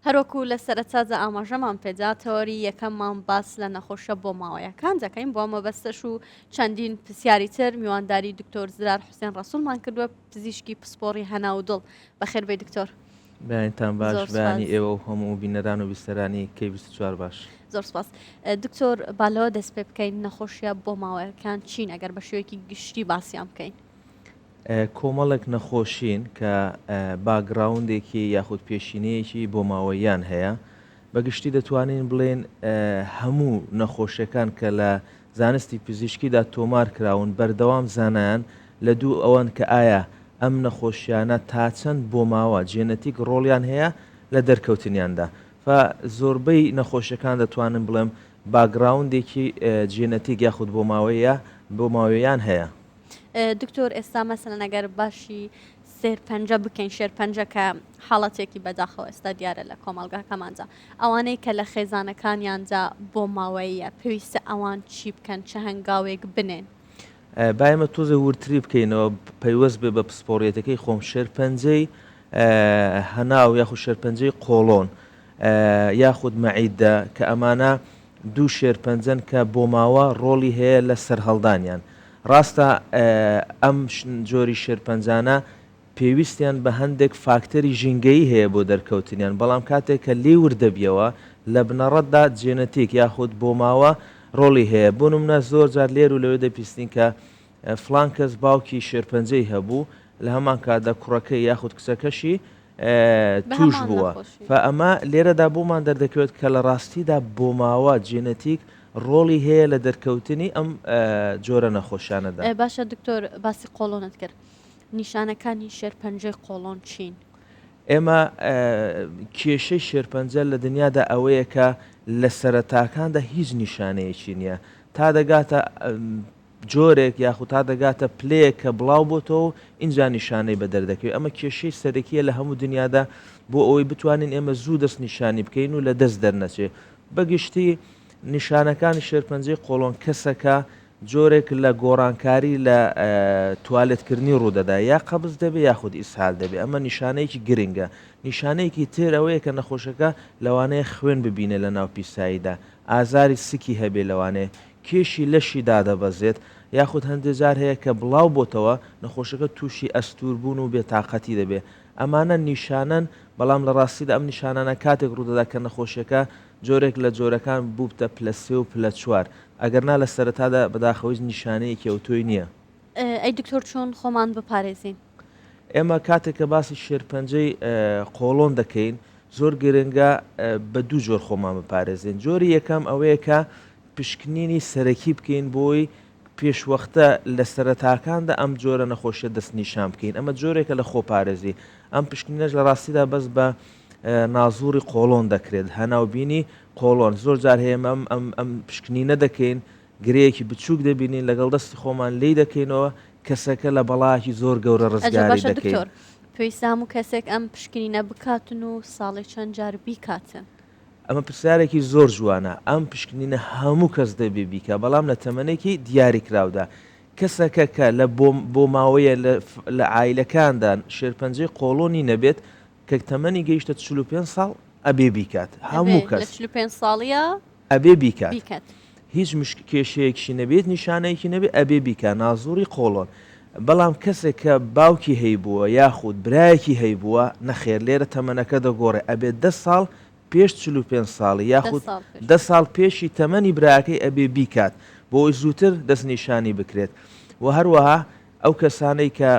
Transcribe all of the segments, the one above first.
هەروەکو لە سەرەتادا ئاماژەمان پێدا تەوەری یەکەممان باس لە نەخۆشە بۆ ماوەیەکان دەکەین بۆ مەبەستەش و چەندین پرسیاری تر میوانداری دکتۆر زرار حوسێن ڕەسوولمان کردووە پزیشکی پسپۆڕی هەنا و دڵ بەخێربەی دکتۆر. بەیانتان باش بەیانی ئێوە و هەموو بینەران و بیستەرانی کەی 24 باش. زۆر سپاس دکتۆر بالەوە دەست پێ بکەین نەخۆشیە بۆ ماوەیەکان چین ئەگەر بە شێوەیەکی گشتی باسییان بکەین. کۆمەڵێک نەخۆشین کە باگراوندێکی یاخود پێشینەیەکی بۆ ماوەیان هەیە بەگشتی دەتوانین بڵێن هەموو نەخۆشیەکان کە لە زانستی پزیشکیدا تۆمار کراون بەردەوام زانایان لە دوو ئەوەن کە ئایا ئەم نەخۆشیانە تا چەند بۆ ماوە جێنەتیک ڕۆڵیان هەیە لە دەرکەوتنیاندا زۆربەی نەخۆشیەکان دەتوانن بڵێم باگراوندێکی جێنەتیک یاخود بۆ ماوەیان هەیە. دکتۆر ئێستا مەسەلەن ئەگەر باشی سێرپەنجە بکەین شێرپەنجە کە حاڵەتێکی بەداخەوە ئێستا دیارە لە کۆمەڵگاکەمانجا ئەوانەی کە لە خێزانەکانیانجا بۆ ماوەیە پێویستە ئەوان چی بکەن چه هەنگاوێک بنێن. بایمە تۆزە ورتری بکەینەوە پەیوەست بێ بە پسپۆڕیەتەکەی خۆم شێرپەنجەی هەناو یاخود شێرپەنجەی قۆڵۆن یاخود مەعیدە کە ئەمانە دوو شێرپەنجەن کە بۆ ماوە ڕۆڵی هەیە لە سەرهەڵدانیان. ڕاستە ئەم جۆری شێرپەنجانە پێویستیان بە هەندێک فاکتەری ژینگەیی هەیە بۆ دەرکەوتنیان بەڵام کاتێک کە لێ وردەبیەوە لە بنەڕەتدا جێنەتیک یاخود بۆ ماوە ڕۆڵی هەیە بۆ نمونە زۆر جار لێر و لەوێ دەپیستین کە فلان کەس باوکی شێرپەنجەی هەبوو لە هەمان کاتدا کوڕەکەی یاخود کچەکەشی توش بووە ئەمە لێرەدا بۆمان دەردەکەوێت کە لە ڕاستیدا بۆ ماوە جێنەتیک ڕۆڵی هەیە لە دەرکەوتنی ئەم جۆرە نەخۆشانەدا. باشە دکتۆر باسی قۆڵۆنت کرد نیشانەکانی شێرپەنجەی قۆڵۆن چین؟ ئێمە کێشەی شێرپەنجە لە دنیادا ئەوەیە کە لە سەرەتاکاندا هیچ نیشانەیەکی نییە تا دەگاتە جۆرێک یاخود تا دەگاتە پلەیەک کە بڵاو بۆتەوە اینجا نیشانەی بە دەردەکەوێت ئەمە کێشەی سەرەکیە لە هەموو دنیادا بۆ ئەوەی بتوانین ئێمە زوو دەست نیشانی بکەین و لە دەست دەرنەچێت بەگشتی نیشانەکانی شێرپەنجەی قۆڵۆن کەسەکە جۆرێک لە گۆڕانکاری لە توالێتکردنی ڕوودەدا یا قەبز دەبێ یاخود ئیسهال دەبێت ئەمە نیشانەیەکی گرنگە نیشانەیەکی تر ئەوەیە کە نەخۆشەکە لەوانەیە خوێن ببینێ لە ناو پیساییدا ئازاری سکی هەبێ لەوانەیە کێشی لەشی دادەبەزێت یاخود هەندێک جار هەیە کە بڵاو بۆتەوە نەخۆشەکە تووشی ئەستوربوون و بێتاقەتی دەبێت ئەمانە نیشانەن بەڵام لە ڕاستیدا ئەم نیشانانە کاتێک ڕوودەدا کە نەخۆشیەکە جۆرێک لە جۆرەکان بووتە پلە 3 و پلە 4 ئەگەرنا لە سەرەتادا بەداخەوەی نیشانەیەکی ئەوتۆی نییە. ئەی دکتۆر چۆن خۆمان بپارێزین؟ ئێمە کاتێک کە باسی شێرپەنجەی قۆڵۆن دەکەین زۆر گرنگە بە دوو جۆر خۆمان بپارێزین. جۆری یەکەم ئەوەیە کە پشکنینی سەرەکی بکەین بۆی پێشوەختە لە سەرەتاکاندا ئەم جۆرە نەخۆشیە دەستنیشان بکەین ئەمە جۆرێکە لە خۆپارێزی ئەم پشکنینەش لە ڕاستیدا بەس بە نازووری قۆڵۆن دەکرێت هەناوبینی قۆڵۆن زۆر جار هەیە ئەم پشکنینە دەکەین گرەیەکی بچووک دەبینین لەگەڵ دەستی خۆمان لی دەکەینەوە کەسەکە لە بەڵایەکی زۆر گەورە ڕزگاری دەکەین. پێویستە هەموو کەسێک ئەم پشکنینە بکاتن و ساڵی چەند جار بیکاتن؟ ئەمە پرسیارێکی زۆر جوانە ئەم پشکنینە هەموو کەس دەبێ بیکە بەڵام لە تەمەنێکی دیاری کراودا کەسەکە کە لە بۆ ماوەیە لە عیلەکاندا شێرپەنجەی قۆڵۆنی نەبێت کە تەمەنی گەیشتە 45 ساڵ ئەبێ بیکات هەموو کەس 45 ساڵیە ئەبێ بیکات هیچ کێشەیەکشی نەبێت نیشانەیەکی نەبێت ئەبێ بیکە نازووری قۆڵۆن بەڵام کەسێک کە باوکی هەیبووە یاخود برایەکی هەیبووە نەخێر لێرە تەمەنەکە دەگۆڕێ ئەبێ 10 ساڵ پێش 45 ساڵی یاخود 10 ساڵ پێشی تەمەنی برایەکەی ئەبێ بیکات بۆ ئەوی زووتر دەستنیشانی بکرێت و هەروەها ئەو کەسانەی کە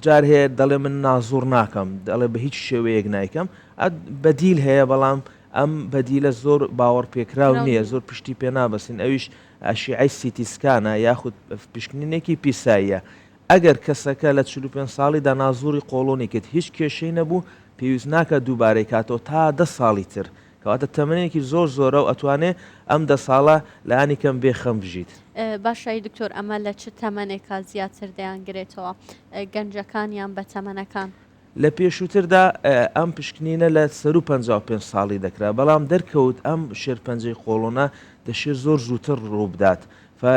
جار هەیە دەڵێ من نازوور ناکەم دەڵێ بە هیچ شێوەیەک نایکەم بەدیل هەیە بەڵام ئەم بەدیلە زۆر باوەڕ پێکراو نییە زۆر پشتی پێ نابەسین ئەویش ئەشیعی سیتیسکانە یاخود پشکنینێکی پیساییە ئەگەر کەسەکە لە 45 ساڵیدا نازووری قۆڵۆنی کرد هیچ کێشەی نەبوو پێویست ناکە دووبارەی کاتەوە تا 10 ساڵی تر کەواتە تەمەنێکی زۆر زۆرە و ئەتوانێت ئەم 10 ساڵە لایانی کەم بێخەم بژیت. باشایی دکتۆر ئەمە لە چ تەمەنێکا زیاتر دەیانگرێتەوە گەنجەکانیان بە تەمەنەکان؟ لە پێشووتردا ئەم پشکنینە لە 55 ساڵی دەکرا بەڵام دەرکەوت ئەم شێرپەنجەی قۆڵۆنە دەشێت زۆر زووتر ڕوو بدات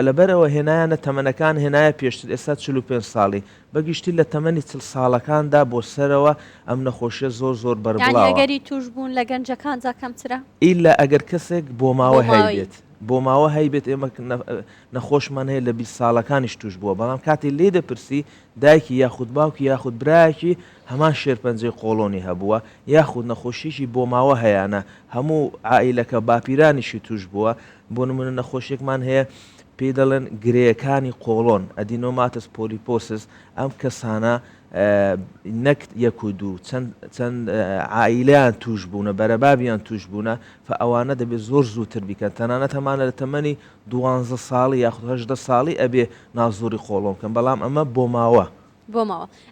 لەبەرەوە هێنایانە تەمەنەکان هێنایە پێشتر ئێستا 45 ساڵی بەگشتی لە تەمەنی 40 ساڵەکاندا بۆ سەرەوە ئەم نەخۆشیە زۆر بەربڵاوە. ئەگەری توش بوون لە گەنجەکانجا کەمترە ئیلا ئەگەر کەسێک بۆ ماوە هەیبێت بۆ ماوە هەیبێت ئێمە نەخۆشمان هەیە لە 20 ساڵەکانیش توش بووە بەڵام کاتی لێ دەپرسی دایکی یاخود باوکی یاخود برایەکی هەمان شێرپەنجەی قۆڵۆنی هەبووە یاخود نەخۆشیشی بۆ ماوە هەیەە هەموو عائیلەکە باپیرانیشی توش بووە بۆ نمونە نەخۆشیێکمان هەیە پێی دەڵێن گرەیەکانی قۆڵۆن ئەدینۆماتس پۆلیپۆسس ئەم کەسانە نەک یەک و دوو چەند عائیلیان توش بوونە بەرەبابیان توش بوونە ئەوانە دەبێت زۆر زووتر بیکەن تەنانەت هەمانە لە تەمەنی 12 ساڵی یاخود 18 ساڵی ئەبێ نازۆری قۆڵۆن بکەن بەڵام ئەمە بۆ ماوە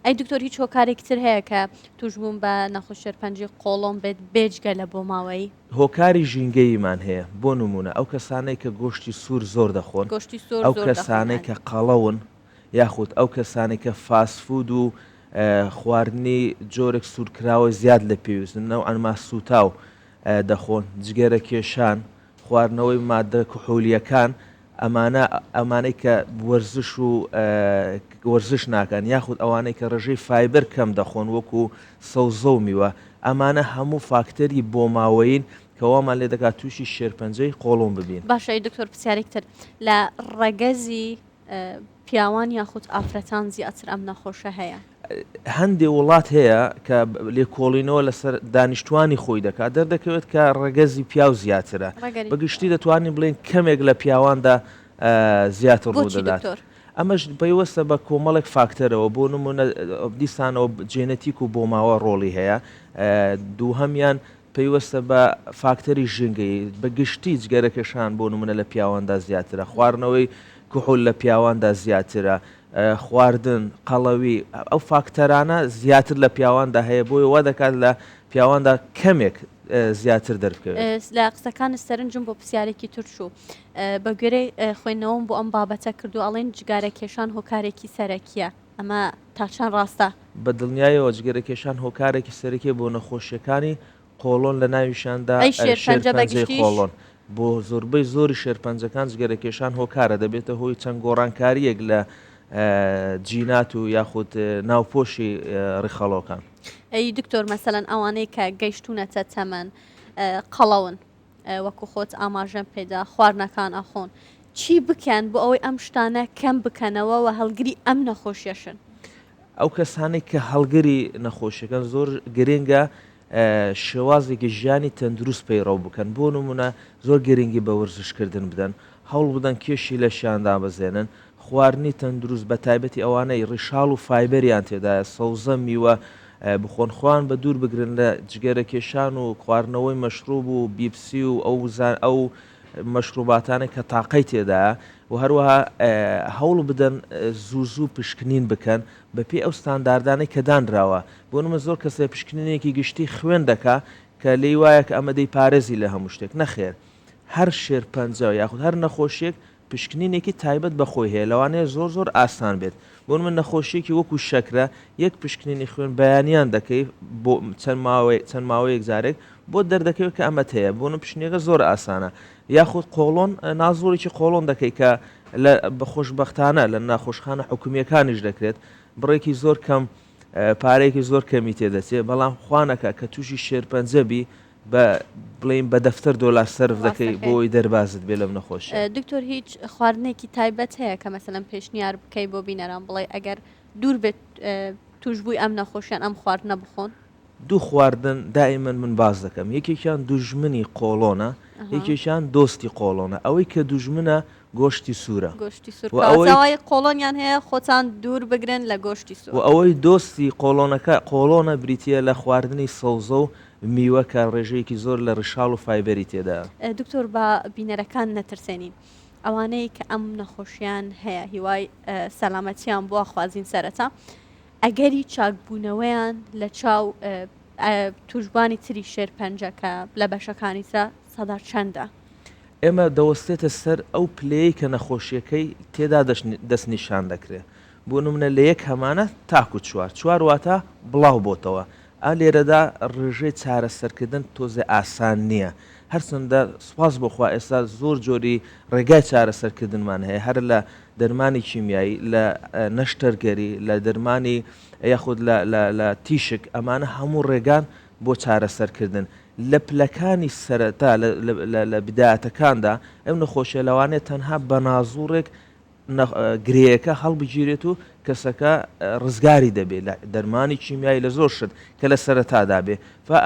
ئەی دکتۆر هیچ هۆکارێکتر هەیە کە توش بوون بە نەخۆش شێرپەنجەی قۆڵۆن بێت بێجگە لە بۆ ماوەی هۆکاری ژینگەیمان هەیە بۆ نمونە ئەو کەسانەی کە گۆشتی سوور زۆر دەخۆن ئەو کەسانەی کە قەڵەون یاخود ئەو کەسانی کە فاسفود و خواردنی جۆرێک سوورکراوە زیاد لە پێویستن نەو ئەنما سوتاو دەخۆن جگەرە کێشان خواردنەوەی مادە کوحولیەکان ئەمانەی کە وەرزش ناکەن یاخود ئەوانەی کە ڕێژەی فایبەر کەم دەخۆن وەکو سەوزە و میوە ئەمانە هەموو فاکتەری بۆ ماوەین کەوامان لێ دەکات تووشی شێرپەنجەی قۆڵۆن ببین. باشە دکتۆر پرسیارێکتر لە ڕەگەزی پیاوان یاخود ئافرەتان زیاتر ئەم نەخۆشە هەیە هەندێک وڵات هەیە کە لێکۆڵینەوە لەسەر دانیشتوانی خۆی دەکات دەردەکەوێت کە ڕەگەزی پیاو زیاترە بەگشتی دەتوانین بڵێن کەمێک لە پیاواندا زیاتر ڕوو دەدات ئەمەش پەیوەستە بە کۆمەڵێک فاکتەرەوە بۆ نمونە دیسانەوە جێنەتیک و بۆ ماوە ڕۆڵی هەیە دووهەمیان پەیوەستە بە فاکتەری ژنگەی بەگشتی جگەرەکەشان بۆ نمونە لە پیاواندا زیاترە خواردنەوەی کوحول لە پیاواندا زیاترە خواردن قەڵەوی ئەو فاکتەرانە زیاتر لە پیاواندا هەیە بۆی وا دەکات لە پیاواندا کەمێک زیاتر دەربکەوێت لە قسەکان سەرنجم بۆ پرسیارێکی ترچوو بە گوێرەی خوێندنەوەم بۆ ئەم بابەتە کردو ئەڵێن جگارە کێشان هۆکارێکی سەرەکیە ئەمە تا چەند ڕاستە بە دڵنیایەوە جگەرە کێشان هۆکارێکی سەرەکی بۆ نەخۆشیەکانی قۆڵۆن لە ناویشاندا شێرپەنجەی قۆڵۆن بۆ زۆربەی زۆری شێرپەنجەکان جگەرە کێشان هۆکارە دەبێتە هۆی چەند گۆڕانکاریەک لە جینات و یاخود ناوپۆشی ڕیخەڵۆکان. ئەی دکتۆر مەسەلەن ئەوانەی کە گەیشتونەتە تەمەن قەڵەون وەکو خۆت ئاماژەم پێدا خواردنەکان ئەخۆن چی بکەن بۆ ئەوەی ئەم شتانە کەم بکەنەوە و هەڵگری ئەم نەخۆشیەشن ئەو کەسانی کە هەڵگری نەخۆشیەکان زۆر گرنگە شێوازێکی ژیانی تەندروست پەیڕەو بکەن بۆ نمونە زۆر گرنگی بە وەرزشکردن بدەن هەوڵ بدەن کێشی لە شیاندا بەزێنن خواردنی تەندروست بە تایبەتی ئەوانەی ڕیشاڵ و فایبەریان تێدایە سەوزە میوە بخۆن خوان بە دوور بگرن لە جگەرە کێشان و خواردنەوەی مەشروب و بیپسی و ئەو مەشروباتانێک کە تاقەی تێدایە و هەروەها هەوڵ بدەن زوو پشکنین بکەن بەپێی ئەو ستانداردانەی کە دانراوە بۆ نمە زۆر کەسێ پشکنینێکی گشتی خوێن دەکا کە لێی وایە کە ئەمە دەی پارێزی لە هەموو شتێک نەخێر هەر شێرپەنجە یاخود هەر نەخۆشیێک پشکنینێکی تایبەت بەخۆی هەیە لەوانەیە زۆر ئاسان بێت بۆ من نەخۆشیێکی وەکو شەکرە یەک پشکنینی خوێن بەیانیان دەکەی بۆ چەند ماوەیەک جارێک بۆ دەردەکەوێت کە ئەمە هەیە بۆ نە پشکنێکە زۆر ئاسانە یاخود قۆڵۆن نازۆرێکی قۆڵۆن دەکەی کە لە بەخۆشبەختانە لە ناخۆشخانە حکومیەکانیش دەکرێت بڕێکی زۆر کەم پارەیەکی زۆر کەمی تێدەچێت بەڵام خوانەکە کە تووشی شێرپەنجەبی بە بڵین بە دەفتەر $10 سەرف دەکەی بۆی دەربازت بێ لەم نەخۆشی دکتۆر هیچ خواردنێکی تایبەت هەیە کە مەسەلەن پێشنیار بکەی بۆ بینەران بڵێ ئەگەر دوور بێت توشبووی ئەم نەخۆشیان ئەم خواردنە بخۆن دوو خواردن دائیمەن من باز دەکەم یەکێکیان دوژمنی قۆڵۆنە یەکێکیان دۆستی قۆڵۆنە ئەوەی کە دوژمنە گۆشتی سوورە ئەوەی قۆڵۆنیان هەیە خۆتان دوور بگرن لە گۆشتی سوور و ئەوەی دۆستی قۆڵۆنە بریتە لە خواردنی سەوزە و میوە کە ڕێژەیەکی زۆر لە ڕشاڵ و فایبەری تێدا دکتۆر بە بینەرەکان نەترسێنین ئەوانەی کە ئەم نەخۆشیان هەیە هیوای سەلامەتیان بۆ خوازین سەرەتا ئەگەری چاکبوونەوەیان لە چاو توشبانی تری شێرپەنجەکە لە بەشەکانی ترە سەدا چەندە ئێمە دەوەستێتە سەر ئەو پلەیە کە نەخۆشیەکەی تێدا دەست نیشان دەکرێت بۆ نمونە لە یەک هەمانە تاکو چوار واتە بڵاو بۆتەوە لێرەدا ڕێژەی چارەسەرکردن تۆزێ ئاسان نییە. هەرچەندە سوپاس بخوا ئێستا زۆر جۆری ڕێگای چارەسەرکردنمان هەیە، هەر لە دەرمانی کیمیایی، لە نەشتەرگەری، لە دەرمانی یاخود لە تیشک، ئەمانە هەموو ڕێگان بۆ چارەسەرکردن. لە پلەکانی سەرەتا لە بدایەتەکاندا ئەم نەخۆشیە لەوانێت تەنها بە نازوڕێک گرەیەکە هەڵبگیرێت و کەسەکە ڕزگاری دەبێت لە دەرمانی کیمیایی لە زۆر شت کە لە سەرەتادا بێ.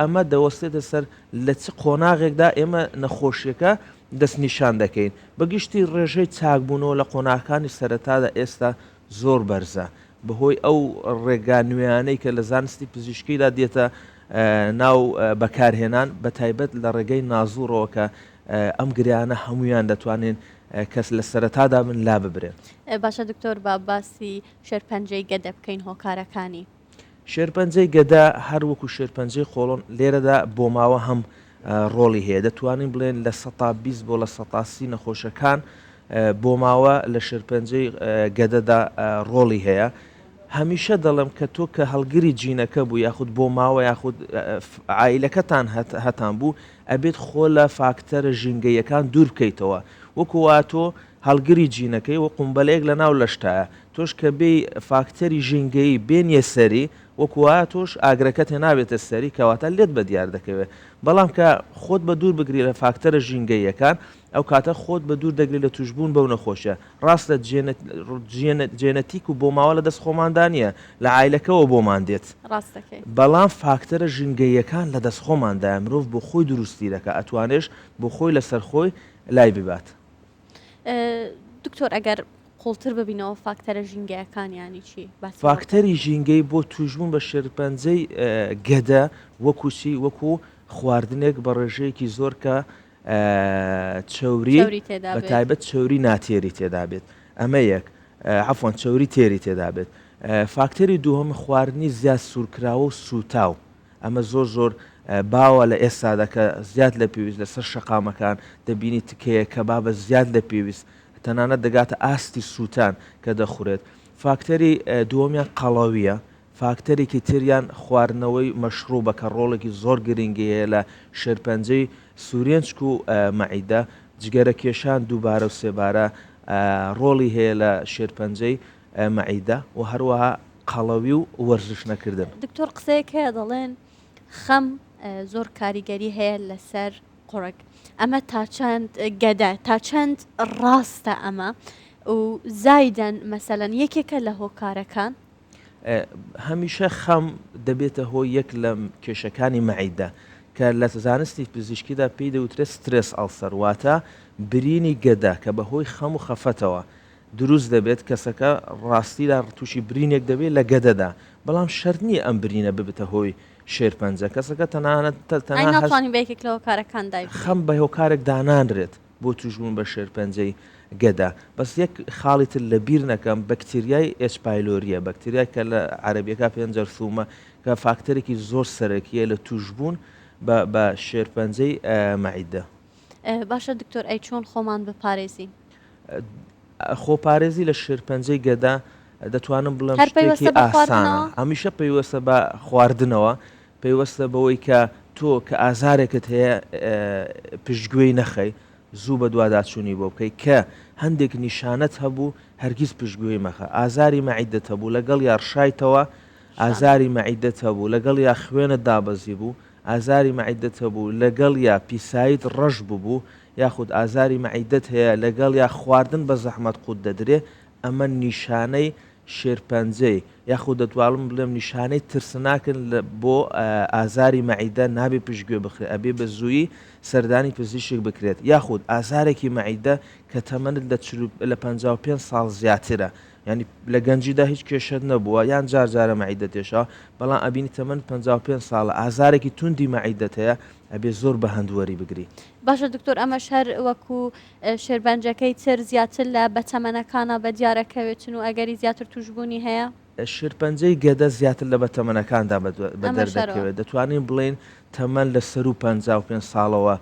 ئەمە دەوەستێتە سەر لە چ قۆناغێکدا ئێمە نەخۆشیەکە دەستنیشان دەکەین. بەگشتی ڕێژەی چاکبوونەوە لە قۆناغەکانی سەرەتادا ئێستا زۆر بەرزە بەهۆی ئەو ڕێگا نوێیانەی کە لە زانستی پزیشکیدا دێتە ناو بەکارهێنان، بە تایبەت لە ڕێگەی نازوڕەوە کە ئەم گریانە هەمویان دەتوانین کەس لە سەرەتادا من لا ببرێن. باشە دکتۆر، با باسی شێرپەنجەی گەدە بکەین هۆکارەکانی. شێرپەنجەی گەدا هەر وەکو شێرپەنجەی خۆڵۆن لێرەدا بۆ ماوە هەم ڕۆڵی هەیە. دەتوانین بڵێن لە 120 بۆ لە 130 نەخۆشەکان بۆ ماوە لە شێرپەنجەی گەدەدا ڕۆڵی هەیە. هەمیشە دەڵم کە تۆ کە هەڵگری جینەکە بوو یاخود بۆ ماوە یاخود عائیلەکەتان هەتان بوو ئەبێت خۆ لە فاکتەرە ژینگەیەکان دوور بکەیتەوە. وەکووا تۆ هەڵگری جینەکەی و قومبەلەیەک لە ناو لەشتایە، تۆش کە بێ فاکتەری ژینگەی بێنیە سەری، وەکووا تۆش ئاگرەکەت هێ نابێتە سەری کەواتە لێت بە دیار دەکەوێت. بەڵام کە خۆت بە دوور بگری لە فاکتەرە ژینگەیەکان، ئەو کاتە خۆت بە دوور دەگری لە توشبوون بەو نەخۆشە. ڕاستە جێنەتیک و بۆ ماوە لە دەست خۆماندانە لە عیلەکەەوە بۆمان دێت، بەڵام فاکتەرە ژینگەیەکان لە دەست خۆماندایە. مرۆڤ بۆ خۆی دروستی دەکە، ئەتوانێش بۆ خۆی لەسەر خۆی لای ببات. دکتۆر ئەگەر قوڵتر ببینەوە فاکتەرە ژینگەیەکانیانی چی؟ فاکتەری ژینگەی بۆ توشبوون بە شێرپەنجەی گەدە وەکوچی وەکو خواردنێک بە ڕێژەیەکی زۆر کە چەوری بە تایبەت چەوری ناتێری تێدا بێت. ئەمە یەک عەفوەن چەوری تێری تێدا بێت. فاکتەری دووەم خواردنی زیاد سوورکراوە و سوتاو. ئەمە زۆر زۆر باوە لە ئێستادا کە زیاد لە پێویست لەسەر شەقامەکان دەبینی تکەیە کە بابە زیاد لە پێویست تەنانەت دەگاتە ئاستی سووتان کە دەخورێت. فاکتەری دووەمیان قەڵەویە. فاکتەرێکی تریان خواردنەوەی مەشروبە کە ڕۆڵێکی زۆر گرنگی هەیە لە شێرپەنجەی سوورێنچک و مەعیدە. جگەرە کێشان دووبارە و سێبارە ڕۆڵی هەیە لە شێرپەنجەی مەعیدە و هەروەها قەڵەوی و وەرزش نەکردن. دکتۆر قسەیەک هەیە دەڵێن خەم زۆر کاریگەری هەیە لەسەر قوڕک. ئەمە تا چەند گەدە تا چەند ڕاستە ئەمە و زایدەن مەسەلەن یەکێکە لە هۆکارەکان؟ هەمیشە خەم دەبێتە هۆی یەک لە کێشەکانی مەعیدە کە لە زانستی پزیشکیدا پێی دەوترێت سترێس ئەڵسەر، واتە برینی گەدا کە بەهۆی خەم و خەفەتەوە دروست دەبێت. کەسەکە ڕاستیدا تووشی برینێک دەبێت لە گەدەدا، بەڵام شەرت نییە ئەم برینە ببێتە هۆی شێرپەنجە. کەسەکە تەنانەتوانین بەیەکێک لە هۆکارەکان دای خەم بە هۆکارێک دانانرێت بۆ توشبوون بە شێرپەنجەی گەدا. بەس یەک خاڵی تر لە بیر نەکەم، بەکتریای ئێچ پایلۆریە، بەکتریای کە لە عەرەبیەکە پێیان جەرثومە کە فاکتەرێکی زۆر سەرەکیە لە توشبوون بە شێرپەنجەی مەعیدە. باشە دکتۆر، ئەی چۆن خۆمان بپارێزین؟ خۆپارێزی لە شێرپەنجەی گەدا دەتوانم بڵم شتێکی ئاسانە. هەمیشە پێیوەستە بە خواردنەوە، پێیوەستە بەوەی کە تۆ کە ئازارێکت هەیە پشتگوێی نەخەی، زوو بە دوواداچوونی بۆ بکەیت کە هەندێک نیشانەت هەبوو هەرگیز پشتگوێی مەخە. ئازاری مەعیدەت هەبوو لەگەڵ یا ڕشایتەوە، ئازاری مەعیدەت هەبوو لەگەڵ یا خوێنت دابەزی بوو، ئازاری مەعیدەت هەبوو لەگەڵ یا پیسایت ڕەش ببوو، یاخود ئازاری مەعیدەت هەیە لەگەڵ یا خواردن بە زەحمەت قوت دەدرێ. ئەمە نیشانەی شێرپەنجەی یاخود دەتوانم بڵێم نیشانەی ترسناکن بۆ ئازاری مەعیدە نابێ پشتگوێ بخرێت، ئەبێ بە زوویی سەردانی پزیشک بکرێت. یاخود ئازارێکی مەعیدە کە تەمەنت لە 55 ساڵ زیاترە، ینی لە گەنجیدا هیچ کێشت نەبووە یان جارجارە مەعیدە تێشا، بەڵام ئەبینی تەمەن 55 ساڵە ئازارێکی توندی مەعیدەت هەیە، ئەبێ زۆر بە هەندوەری بگری. باشە دکتۆر، ئەمەش هەر وەکو شێرپەنجەکەی تر زیاتر لە بەتەمەنەکانە بە دیارەکەوێتن و ئەگەری زیاتر توشبوونی هەیە؟ شێرپەنجەی گەدە زیاتر لە بەتەمەنەکاندا بە دەردەکەوێت. دەتوانین بڵێن تەمەن لە سەر و 55 ساڵەوە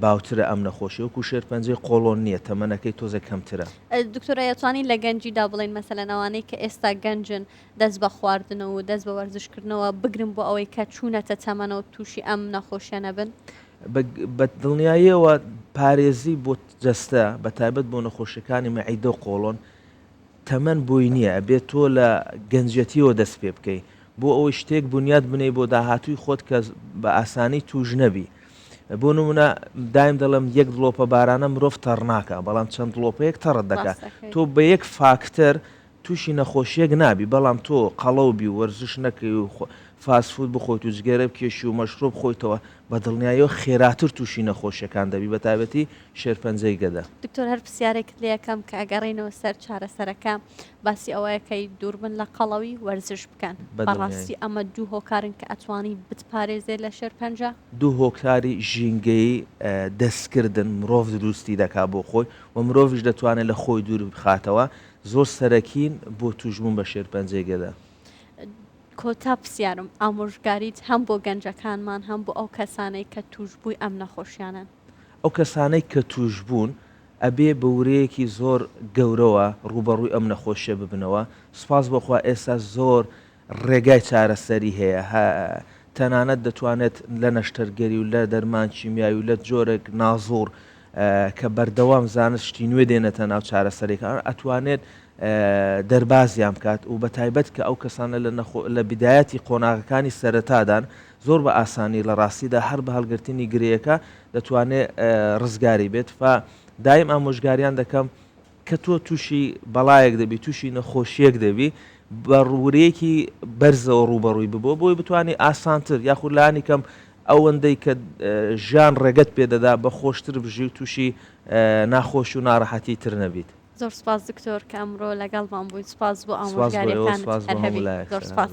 باوترە ئەم نەخۆشی وەکو شێرپەنجەی قۆڵۆن نییە تەمەنەکەی تۆزە کەمترە. دکتۆرە یاتوانی لە گەنجیدا بڵین مەسەلەن ئەوانەی کە ئێستا گەنجن دەست بە خواردنەوە و دەست بە وەرزشکردنەوە بگرن بۆ ئەوەی کە چوونەتە تەمەنەوە تووشی ئەم نەخۆشیە بن. بە دڵنیاییەوە پارێزی بۆ جەستە بە تایبەت بۆ نەخۆشیەکانی مەعیدە و قۆڵۆن تەمەەن بۆی نییە ئەبێت تۆ لە گەنجەتیەوە دەست پێ بکەیت بۆ ئەوەی شتێک بنیاد بنەی بۆ داهاتووی خۆت کە بە ئاسانی توش نەبی. بۆ نمونە دایم دەڵم یەک دڵۆپە بارانە مرۆڤ تەڕناکە بەڵام چەند دڵۆپەیەک تەڕت دەکات تۆ بە یەک فاکتەر تووشی نەخۆشیەک نابی بەڵام تۆ قەڵەوبی و وەرزش نەکەی و فاسفود بخۆیت و جگەرە بکێشی و مەشروب بخۆیتەوە بە دڵنیاییەوە خێراتر تووشی نەخۆشیەکان دەبی بە تایبەتی شێرپەنجەی گەدە. دکتۆر هەر پرسیارێکت لێ یەکەم کە ئەگەڕێنەوە سەر چارەسەرەکە باسی ئەوەیەکەی دووربن لە قەڵەوی وەرزش بکەن بەڕاستی ئەمە دوو هۆکارن کە ئەتوانی بتپارێزێت لە شێرپەنجە. دوو هۆکاری ژینگەی دەستکردن مرۆڤ دروستی دەکا بۆ خۆی و مرۆڤش دەتوانێت لە خۆی دوور بخاتەوە زۆر سەرەکین بۆ توژبوون بە شێرپەنجەی گەدە. کۆتا پرسیارم ئامۆژگاریت هەم بۆ گەنجەکانمان هەم بۆ ئەو کەسانەی کە توشببووی ئەم نەخۆشیانن. ئەو کەسانەی کە توشبوون ئەبێ بە ورەیەکی زۆر گەورەوە ڕوبەڕووی ئەم نەخۆشیە ببنەوە. سوپاس بەخوا ئێستا زۆر ڕێگای چارەسەری هەیە تەنانەت دەتوانێت لە نەشتەرگەری و لە دەرمان کیمیایی و لە جۆرێک نازۆر کە بەردەوام زانست شتی نوێ دێنێتە ناو چارەسەرێکان ئەتوانێت دەربازیان بکات و بە تایبەت کە ئەو کەسانە لە بیدایەتی قۆناغەکانی سەرەتادان زۆر بە ئاسانی لە ڕاستیدا هەر بە هەڵگرتنی گرەیەکە دەتوانێت ڕزگاری بێت دایم ئامۆژگاریان دەکەم کە تۆ تووشی بەڵایەک دەبی تووشی نەخۆشیەک دەبی بە ڕوورەیەکی بەرزەوە ڕوبەڕووی ببۆ بۆی بتوانانی ئاسانتر یاخود لانی کەم ئەوەندەی کە ژیان ڕێگەت پێدەدا بە خۆشتر بژی و تووشی ناخۆش و ناڕەحەتی تر نەبیت. زۆر سپاس دکتۆر کە ئەمڕۆ لەگەڵمان بووین سپاس بۆ ئامۆژگاریەکان هەر هەبی زۆر سپاس.